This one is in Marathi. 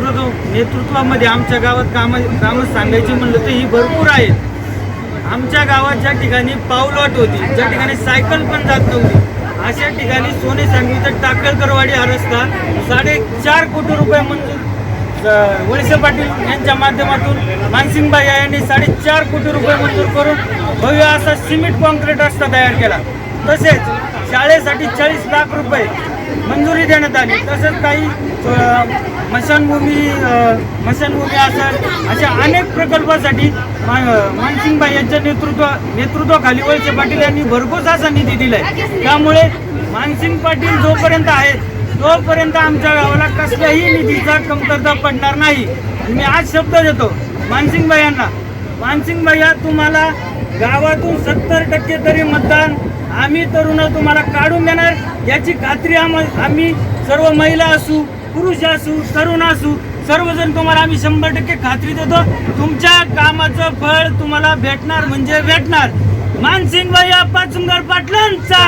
नेतृत्वामध्ये आमच्या गावात कामं सांगायची म्हणलं तर ही भरपूर आहेत। आमच्या गावात ज्या ठिकाणी पाऊलवाट होती, ज्या ठिकाणी सायकल पण जात नव्हती, अशा ठिकाणी सोने सांगवीचा टाकळकरवाडी हा रस्ता 4.5 कोटी रुपये मंजूर वळसे पाटील यांच्या माध्यमातून मानसिंगबाई यांनी 4.5 कोटी रुपये मंजूर करून भव्य असा सिमेंट कॉन्क्रीट रस्ता तयार केला। तसेच शाळेसाठी 40 लाख रुपये मंजुरी देण्यात आली। तसेच काही मशानभूमी असेल अशा अनेक प्रकल्पासाठी मानसिंगबाई यांच्या नेतृत्वाखाली वळसे पाटील यांनी भरघोस असा निधी दिलाय। त्यामुळे मानसिंग पाटील जोपर्यंत आहेत तोपर्यंत आमच्या गावाला कसल्याही निधीचा कमतरता पडणार नाही। मी आज शब्द देतो मानसिंगबाई यांना, मानसिंगबाई तुम्हाला गावातून 70% तरी मतदान आम्ही तरुण तुम्हाला काढून देणार याची खात्री आम्ही सर्व महिला असू, पुरुष असू, तरुण असू, सर्वजण तुम्हाला आम्ही 100% खात्री देतो। तुमच्या कामाचं फळ तुम्हाला भेटणार म्हणजे भेटणार। मानसिंगबाई पाचुंगर पाटलांचा